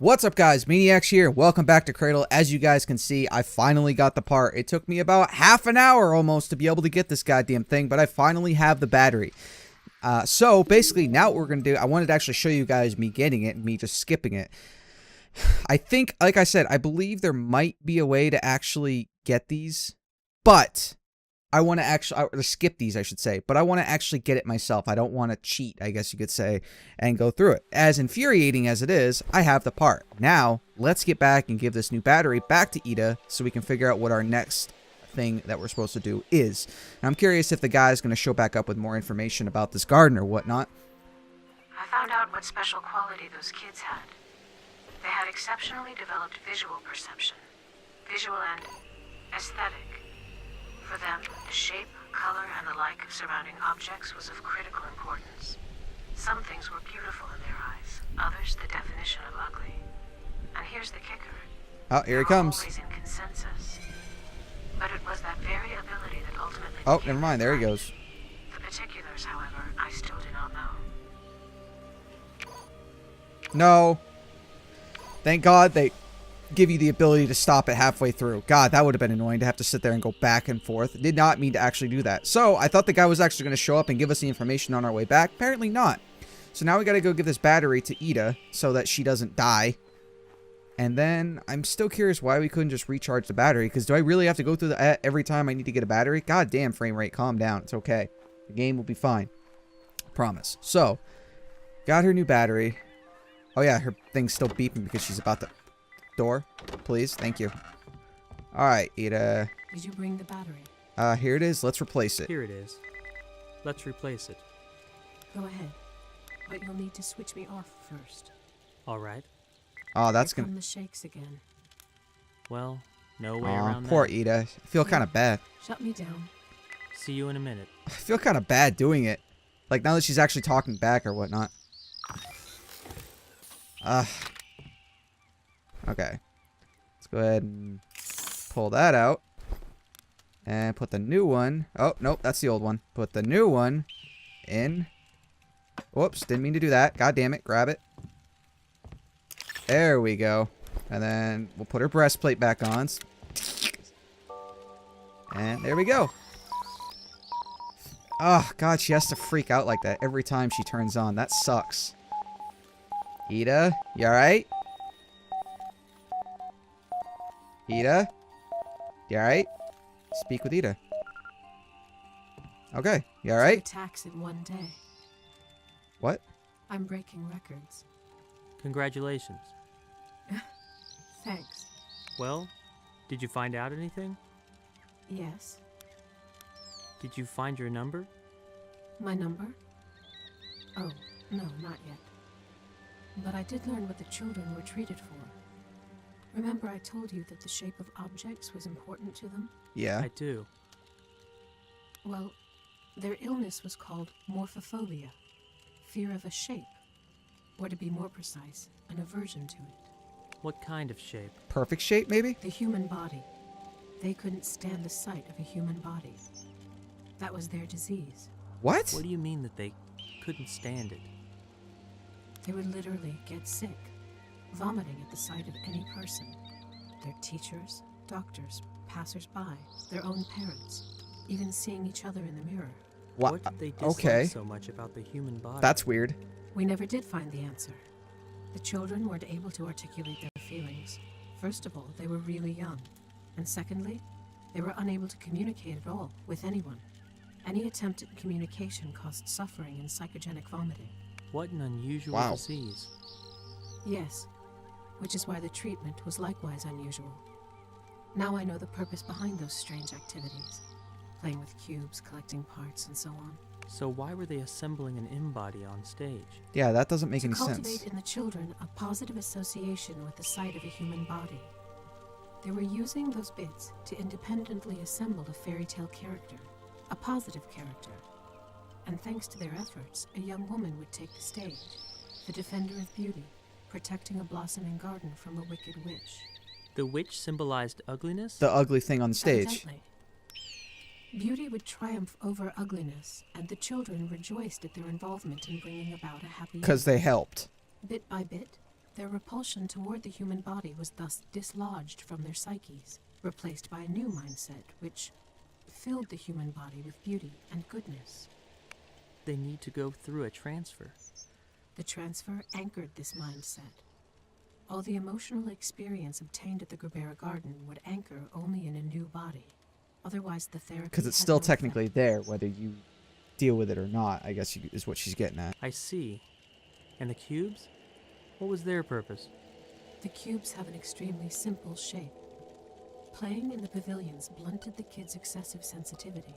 What's up, guys? Maniacs here. Welcome back to Cradle. As you guys can see, I finally got the part. It took me about half an hour almost to be able to get this goddamn thing, but I finally have the battery. So basically, now what we're going to do, I wanted to actually show you guys me getting it and me just skipping it. I think, like I said, I believe there might be a way to actually get these, but I want to actually, or skip these, I should say, but I want to actually get it myself. I don't want to cheat, I guess you could say, and go through it. As infuriating as it is, I have the part. Now, let's get back and give this new battery back to Ida so we can figure out what our next thing that we're supposed to do is. And I'm curious if the guy's going to show back up with more information about this garden or whatnot. I found out what special quality those kids had. They had exceptionally developed visual perception, visual and aesthetic. For them, the shape, color, and the like of surrounding objects was of critical importance. Some things were beautiful in their eyes, others the definition of ugly. And here's the kicker. Oh, here he comes. Always in consensus. But it was that very ability that ultimately... Oh, never mind. There he goes. The particulars, however, I still do not know. No. Thank God they give you the ability to stop it halfway through. God, that would have been annoying to have to sit there and go back and forth. Did not mean to actually do that. So, I thought the guy was actually going to show up and give us the information on our way back. Apparently not. So now we got to go give this battery to Ida so that she doesn't die. And then, I'm still curious why we couldn't just recharge the battery. Because do I really have to go through the every time I need to get a battery? God damn, frame rate, calm down. It's okay. The game will be fine. Promise. So, got her new battery. Oh yeah, her thing's still beeping because she's about to... Door, please. Thank you. Alright, Ida. Did you bring the battery? Here it is. Let's replace it. Here it is. Let's replace it. Go ahead. But you'll need to switch me off first. Alright. Oh, that's Here gonna... come the shakes again. Well, no way Aw, around poor that. Ida. I feel kind of bad. Shut me down. See you in a minute. I feel kind of bad doing it. Like, now that she's actually talking back or whatnot. Okay. Let's go ahead and pull that out. And put the new one... Oh, nope, that's the old one. Put the new one in. Whoops, didn't mean to do that. God damn it, grab it. There we go. And then we'll put her breastplate back on. And there we go. Oh, God, she has to freak out like that every time she turns on. That sucks. Ida, you alright? Ida? You alright? Speak with Ida. Okay, you alright? 2 attacks in one day. What? I'm breaking records. Congratulations. Thanks. Well, did you find out anything? Yes. Did you find your number? My number? Oh, no, not yet. But I did learn what the children were treated for. Remember I told you that the shape of objects was important to them? Yeah. I do. Well, their illness was called morphophobia, fear of a shape, or to be more precise, an aversion to it. What kind of shape? Perfect shape, maybe? The human body. They couldn't stand the sight of a human body. That was their disease. What? What do you mean that they couldn't stand it? They would literally get sick, vomiting at the sight of any person. Their teachers, doctors, passers-by, their own parents, even seeing each other in the mirror. What did they dislike Okay. so much about the human body? That's weird. We never did find the answer. The children weren't able to articulate their feelings. First of all, they were really young. And secondly, they were unable to communicate at all with anyone. Any attempt at communication caused suffering and psychogenic vomiting. What an unusual Wow. disease. Yes, which is why the treatment was likewise unusual. Now I know the purpose behind those strange activities. Playing with cubes, collecting parts, and so on. So why were they assembling an in-body on stage? Yeah, that doesn't make To any cultivate sense. in the children a positive association with the sight of a human body. They were using those bits to independently assemble a fairy tale character, a positive character. And thanks to their efforts, a young woman would take the stage, the defender of beauty, protecting a blossoming garden from a wicked witch. The witch symbolized ugliness? The ugly thing on the stage. Evidently. Beauty would triumph over ugliness, and the children rejoiced at their involvement in bringing about a happy Because ending. they helped. Bit by bit, Their repulsion toward the human body was thus dislodged from their psyches, replaced by a new mindset which filled the human body with beauty and goodness. They need to go through a transfer. The transfer anchored this mindset. All the emotional experience obtained at the Gerbera Garden would anchor only in a new body. Otherwise, the therapy Because it's had still no technically effect. there, whether you deal with it or not, I guess is what she's getting at. I see. And the cubes? What was their purpose? The cubes have an extremely simple shape. Playing in the pavilions blunted the kids' excessive sensitivity.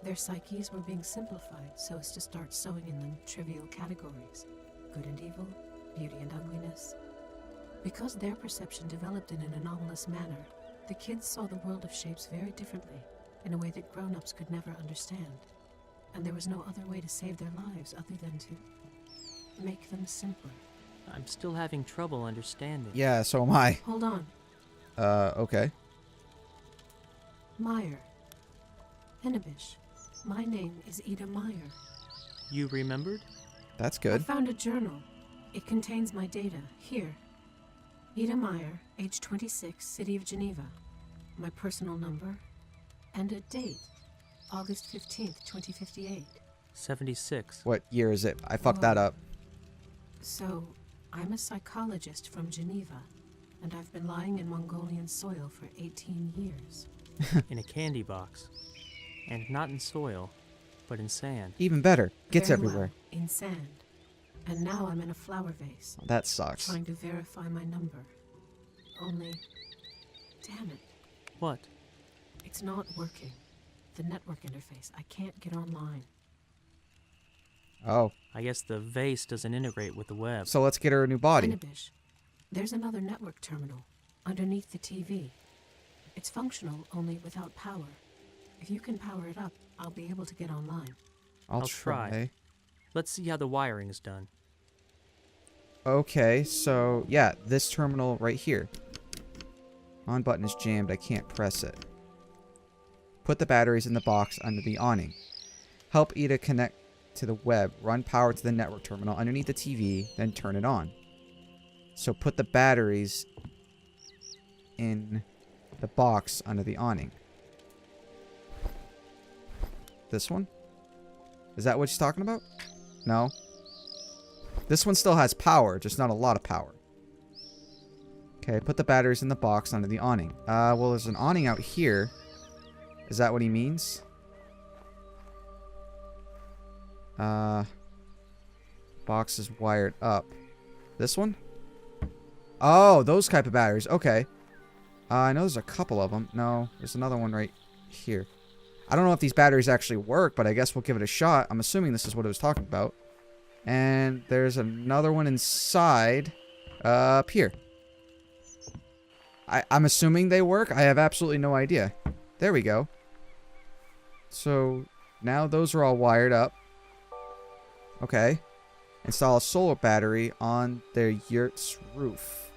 Their psyches were being simplified so as to start sewing in them trivial categories: good and evil, beauty and ugliness. Because their perception developed in an anomalous manner, the kids saw the world of shapes very differently, in a way that grown-ups could never understand. And there was no other way to save their lives other than to make them simpler. I'm still having trouble understanding. Yeah, so am I. Hold on. Okay. Meyer. Hennebish. My name is Ida Meyer. You remembered? That's I good. found a journal. It contains my data. Here. Ida Meyer, age 26, City of Geneva. My personal number. And a date. August 15th, 2058. 76. What year is it? I fucked that up. So, I'm a psychologist from Geneva, and I've been lying in Mongolian soil for 18 years. In a candy box. And not in soil, but in sand. Even better. Gets Very everywhere. well, in sand. And now I'm in a flower vase, That sucks. trying to verify my number. Only, damn it, What? it's not working. The network interface, I can't get online. Oh. I guess the vase doesn't integrate with the web. So let's get her a new body. Hennebish, there's another network terminal underneath the TV. It's functional, only without power. If you can power it up, I'll be able to get online. I'll try. Let's see how the wiring is done. Okay, so yeah, this terminal right here. On button is jammed. I can't press it. Put the batteries in the box under the awning. Help Ida connect to the web. Run power to the network terminal underneath the TV, then turn it on. So put the batteries in the box under the awning. This one? Is that what she's talking about? No. This one still has power, just not a lot of power. Okay, put the batteries in the box under the awning. Well, there's an awning out here. Is that what he means? Box is wired up. This one? Oh, those type of batteries. Okay. I know there's a couple of them. No, there's another one right here. I don't know if these batteries actually work, but I guess we'll give it a shot. I'm assuming this is what it was talking about. And there's another one inside up here. I'm assuming they work. I have absolutely no idea. There we go. So now those are all wired up. Okay. Install a solar battery on their yurt's roof.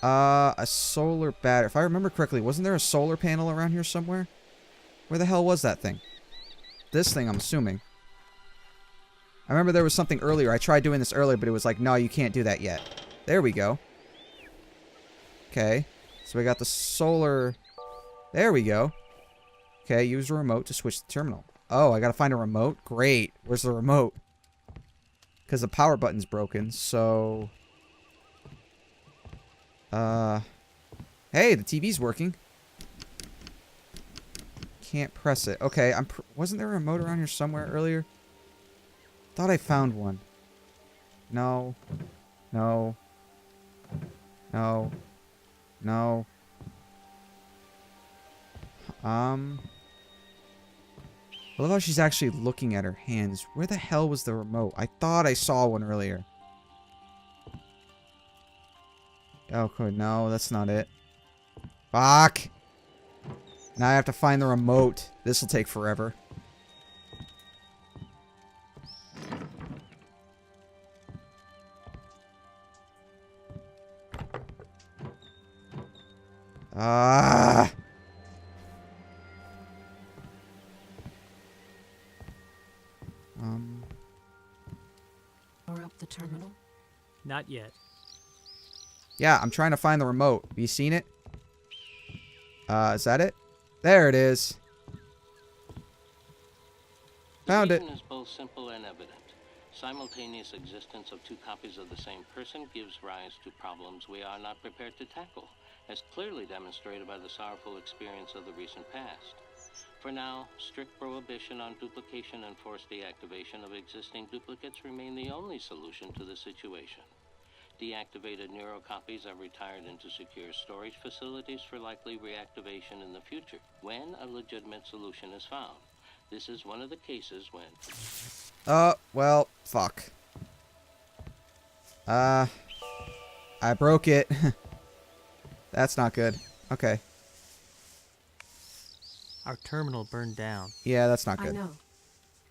A solar battery. If I remember correctly, wasn't there a solar panel around here somewhere? Where the hell was that thing? This thing, I'm assuming. I remember there was something earlier. I tried doing this earlier, but it was like, no, you can't do that yet. There we go. Okay. So we got the solar... There we go. Okay, use a remote to switch the terminal. Oh, I gotta find a remote? Great. Where's the remote? Because the power button's broken, so... Hey, the TV's working. Can't press it. Okay, wasn't there a remote around here somewhere earlier? Thought I found one. No. No. No. No. I love how she's actually looking at her hands. Where the hell was the remote? I thought I saw one earlier. Oh, cool. No, that's not it. Fuck! Now I have to find the remote. This will take forever. Ah! Power up the terminal. Not yet. Yeah, I'm trying to find the remote. Have you seen it? Is that it? There it is. Found The it. reason is both simple and evident. Simultaneous existence of two copies of the same person gives rise to problems we are not prepared to tackle, as clearly demonstrated by the sorrowful experience of the recent past. For now, strict prohibition on duplication and forced deactivation of existing duplicates remain the only solution to the situation. Deactivated neurocopies are retired into secure storage facilities for likely reactivation in the future, when a legitimate solution is found. This is one of the cases when... Well, fuck. I broke it. That's not good. Okay. Our terminal burned down. Yeah, that's not I good. know,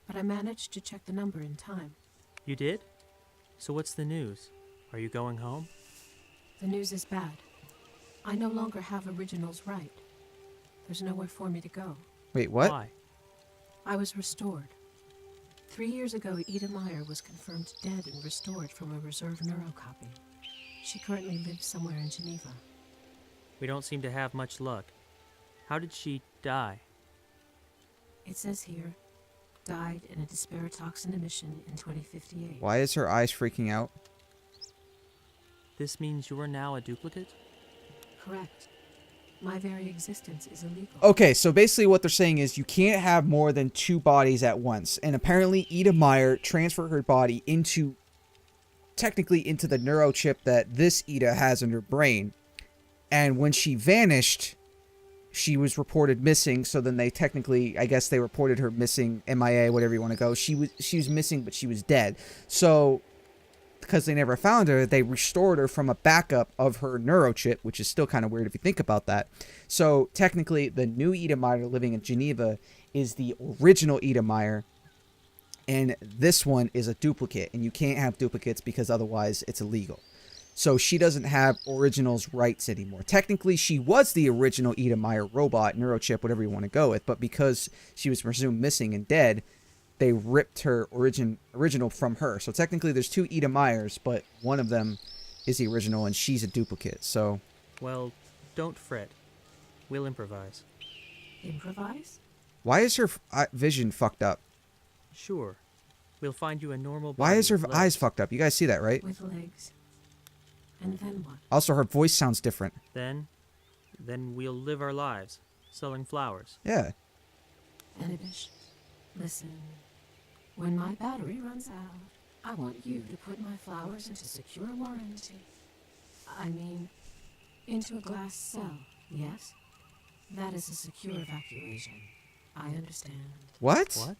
but I managed to check the number in time. You did? So what's the news? Are you going home? The news is bad. I no longer have originals right. There's nowhere for me to go. Wait, what? Why? I was restored. 3 years ago, Ida Meyer was confirmed dead and restored from a reserve neurocopy. She currently lives somewhere in Geneva. We don't seem to have much luck. How did she die? It says here, died in a dysparatoxin emission in 2058. Why is her eyes freaking out? This means you are now a duplicate? Correct. My very existence is illegal. Okay, so basically what they're saying is you can't have more than 2 bodies at once. And apparently Ida Meyer transferred her body technically into the neurochip that this Ida has in her brain. And when she vanished, she was reported missing. So then I guess they reported her missing, MIA, whatever you want to go. She was missing, but she was dead. So because they never found her, they restored her from a backup of her neurochip, which is still kind of weird if you think about that. So technically, the new Ida Meyer living in Geneva is the original Ida Meyer, and this one is a duplicate, and you can't have duplicates because otherwise it's illegal. So she doesn't have originals rights anymore. Technically, she was the original Ida Meyer robot, neurochip, whatever you want to go with, but because she was presumed missing and dead, they ripped her original from her. So technically there's 2 Ida Meyers, but one of them is the original and she's a duplicate. So, Well, don't fret. We'll improvise. Improvise? why is her vision fucked up? Sure. We'll find you a normal body Why is her with eyes legs. fucked up? You guys see that, right? With legs. And then what? Also, her voice sounds different. Then we'll live our lives, selling flowers. Yeah. Anibish, listen. When my battery runs out, I want you to put my flowers into secure warranty. I mean, into a glass cell, yes? That is a secure evacuation. I understand. What? What?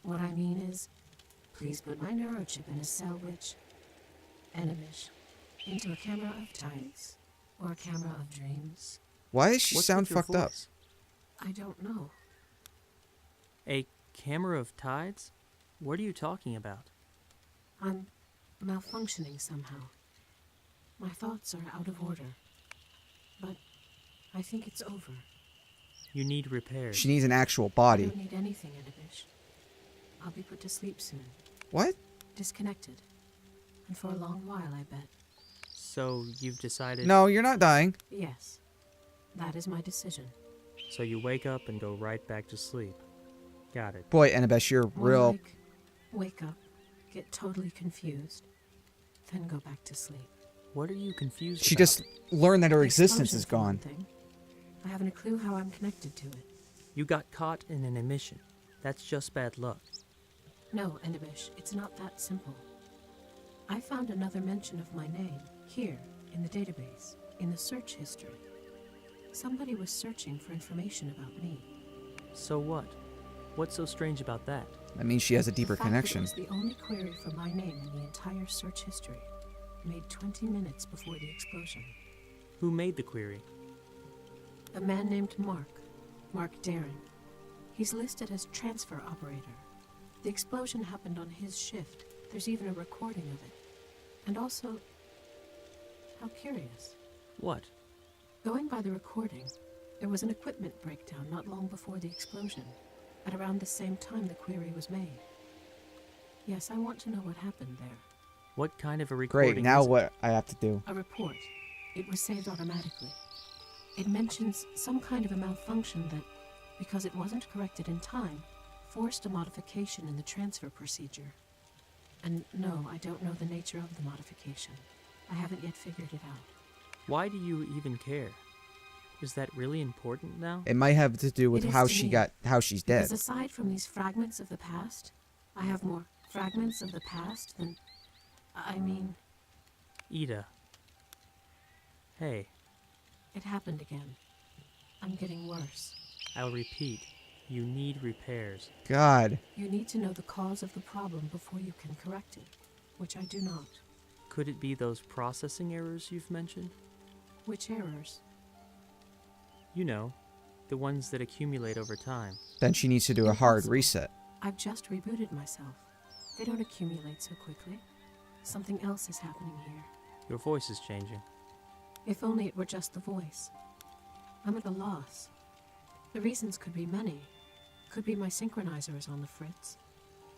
What I mean is, please put my neurochip in a cell which... Anibish, into a camera of tides, or a camera of dreams. Why does she What's sound with your fucked up? voice? I don't know. A camera of tides? What are you talking about? I'm malfunctioning somehow. My thoughts are out of order. But I think it's over. You need repairs. She needs an actual I body. don't need anything, Anibish. I'll be put to sleep soon. What? Disconnected. And for a long while, I bet. So you've decided... No, you're not dying. Yes. That is my decision. So you wake up and go right back to sleep. Got it. Boy, Annabeth, you're More real... like, wake up, get totally confused, then go back to sleep. What are you confused She about? just learned that her The existence explosion, is for one gone. thing. I haven't a clue how I'm connected to it. You got caught in an emission. That's just bad luck. No, Anibish, it's not that simple. I found another mention of my name, here, in the database, in the search history. Somebody was searching for information about me. So what? What's so strange about that? That means she has a deeper The fact connection. That it was the only query for my name in the entire search history, made 20 minutes before the explosion. Who made the query? A man named Mark Darren. He's listed as transfer operator. The explosion happened on his shift. There's even a recording of it. And also, how curious. What? Going by the recording, there was an equipment breakdown not long before the explosion, at around the same time the query was made. Yes, I want to know what happened there. What kind of a recording Great, now is it? what I have to do. A report. It was saved automatically. It mentions some kind of a malfunction that, because it wasn't corrected in time, forced a modification in the transfer procedure. And no, I don't know the nature of the modification. I haven't yet figured it out. Why do you even care? Is that really important now? It might have to do with It is how to she me, got, how she's dead. Because aside from these fragments of the past, I have more fragments of the past than... I mean, Ida. Hey, it happened again. I'm getting worse. I'll repeat. You need repairs. God. You need to know the cause of the problem before you can correct it, which I do not. Could it be those processing errors you've mentioned? Which errors? You know, the ones that accumulate over time. Then she needs to do a hard Impossible. reset. I've just rebooted myself. They don't accumulate so quickly. Something else is happening here. Your voice is changing. If only it were just the voice. I'm at a loss. The reasons could be many. Could be my synchronizer is on the fritz.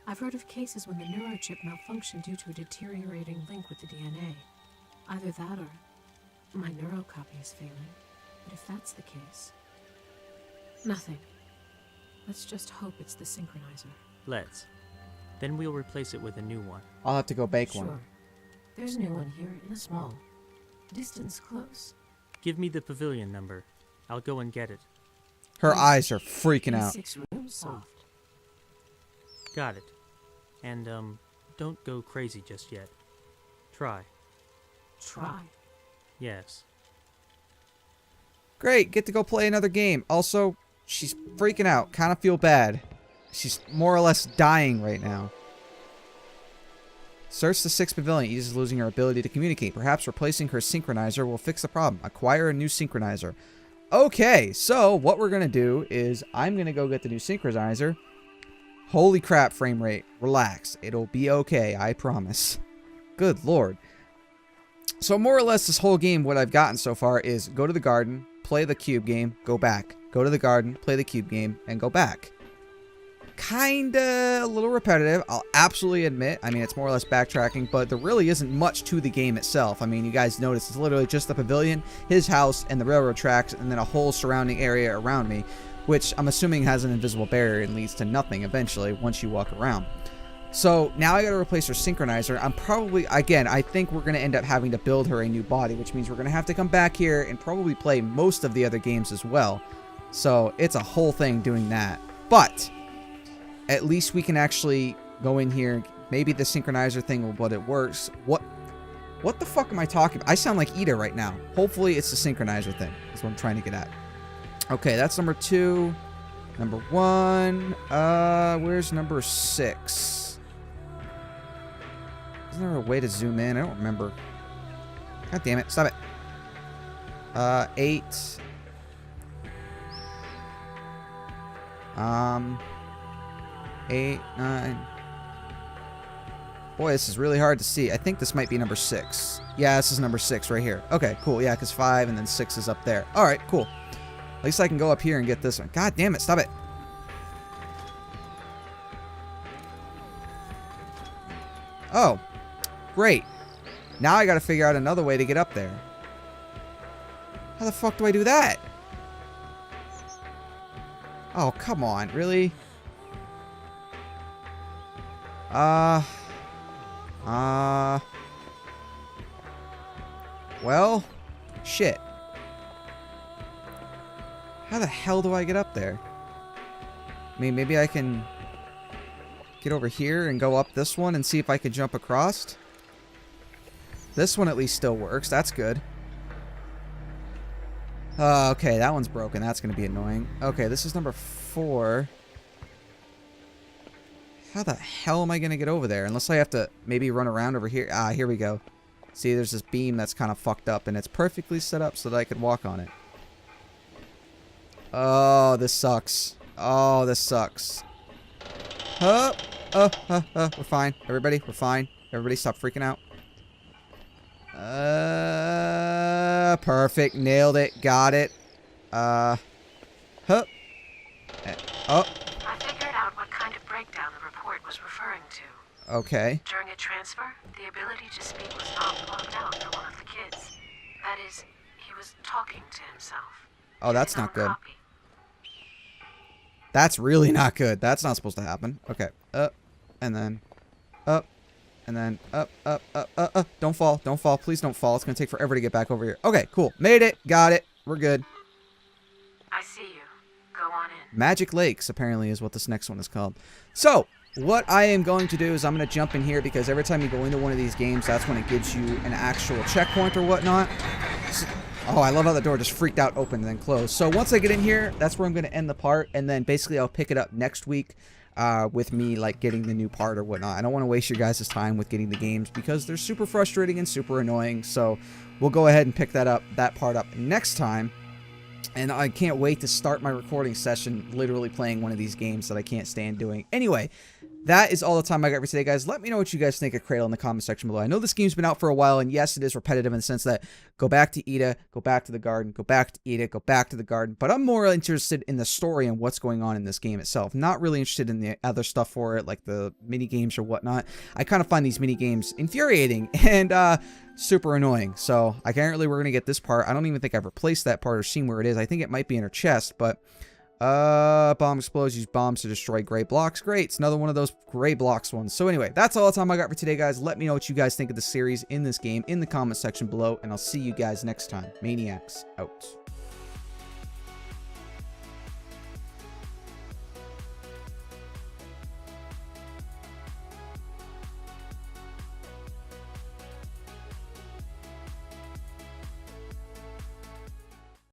I've heard of cases when the neurochip malfunctioned due to a deteriorating link with the DNA. Either that or my neurocopy is failing. But if that's the case... Nothing. Let's just hope it's the synchronizer. Let's. Then we'll replace it with a new one. I'll have to go bake Sure. one. There's a new one here in a small. Distance close. Give me the pavilion number. I'll go and get it. Her eyes are freaking out. 6 rooms soft. Got it. And, don't go crazy just yet. Try. Try. Yes. Great, get to go play another game. Also, she's freaking out. Kind of feel bad. She's more or less dying right now. Search the 6th pavilion. Ida's losing her ability to communicate. Perhaps replacing her synchronizer will fix the problem. Acquire a new synchronizer. Okay, so what we're going to do is I'm going to go get the new synchronizer. Holy crap, frame rate. Relax. It'll be okay, I promise. Good lord. So more or less this whole game, what I've gotten so far is go to the garden, play the cube game, go back. Go to the garden, play the cube game, and go back. Kinda a little repetitive, I'll absolutely admit. I mean, it's more or less backtracking, but there really isn't much to the game itself. I mean, you guys notice it's literally just the pavilion, his house, and the railroad tracks, and then a whole surrounding area around me, which I'm assuming has an invisible barrier and leads to nothing eventually once you walk around. So now I gotta replace her synchronizer. I'm probably, again, I think we're gonna end up having to build her a new body, which means we're gonna have to come back here and probably play most of the other games as well. So it's a whole thing doing that. But at least we can actually go in here. Maybe the synchronizer thing, but it works. What the fuck am I talking about? I sound like Ida right now. Hopefully it's the synchronizer thing. That's what I'm trying to get at. Okay, that's number 2. Number 1. Where's number 6? Isn't there a way to zoom in? I don't remember. God damn it. Stop it. 8. 8, 9. Boy, this is really hard to see. I think this might be number 6. Yeah, this is number 6 right here. Okay, cool. Yeah, because 5 and then 6 is up there. Alright, cool. At least I can go up here and get this one. God damn it, stop it. Oh, great. Now I gotta figure out another way to get up there. How the fuck do I do that? Oh, come on. Really? Well, shit. How the hell do I get up there? I mean, maybe I can get over here and go up this one and see if I can jump across. This one at least still works. That's good. Okay, that one's broken. That's going to be annoying. Okay, this is number 4. How the hell am I going to get over there? Unless I have to maybe run around over here. Ah, here we go. See, there's this beam that's kind of fucked up, and it's perfectly set up so that I could walk on it. Oh, this sucks. Oh, this sucks. We're fine. Everybody, we're fine. Everybody stop freaking out. Perfect. Nailed it. Got it. Oh. I figured out what kind of breakdown the report was referring to. Okay. During a transfer, the ability was talking to himself. Oh, that's His own not good. copy. That's really not good. That's not supposed to happen. Okay. Up. And then. Up. And then up, up, up, up, up. Don't fall. Don't fall. Please don't fall. It's going to take forever to get back over here. Okay, cool. Made it. Got it. We're good. I see you. Go on in. Magic Lakes, apparently, is what this next one is called. So, what I am going to do is I'm going to jump in here because every time you go into one of these games, that's when it gives you an actual checkpoint or whatnot. Oh, I love how the door just freaked out open and then closed. So, once I get in here, that's where I'm going to end the part. And then, basically, I'll pick it up next week. With me like getting the new part or whatnot. I don't want to waste your guys' time with getting the games because they're super frustrating and super annoying. So we'll go ahead and pick that part up next time. And I can't wait to start my recording session literally playing one of these games that I can't stand doing. Anyway, that is all the time I got for today, guys. Let me know what you guys think of Cradle in the comment section below. I know this game's been out for a while, and yes, it is repetitive in the sense that go back to Ida, go back to the garden, go back to Ida, go back to the garden. But I'm more interested in the story and what's going on in this game itself. Not really interested in the other stuff for it, like the mini games or whatnot. I kind of find these mini games infuriating and super annoying. So I can't really. We're gonna get this part. I don't even think I've replaced that part or seen where it is. I think it might be in her chest, but. Bomb explodes, use bombs to destroy gray blocks. Great, it's another one of those gray blocks ones. So anyway, that's all the time I got for today, guys. Let me know what you guys think of the series in this game in the comment section below, and I'll see you guys next time. Maniacs out.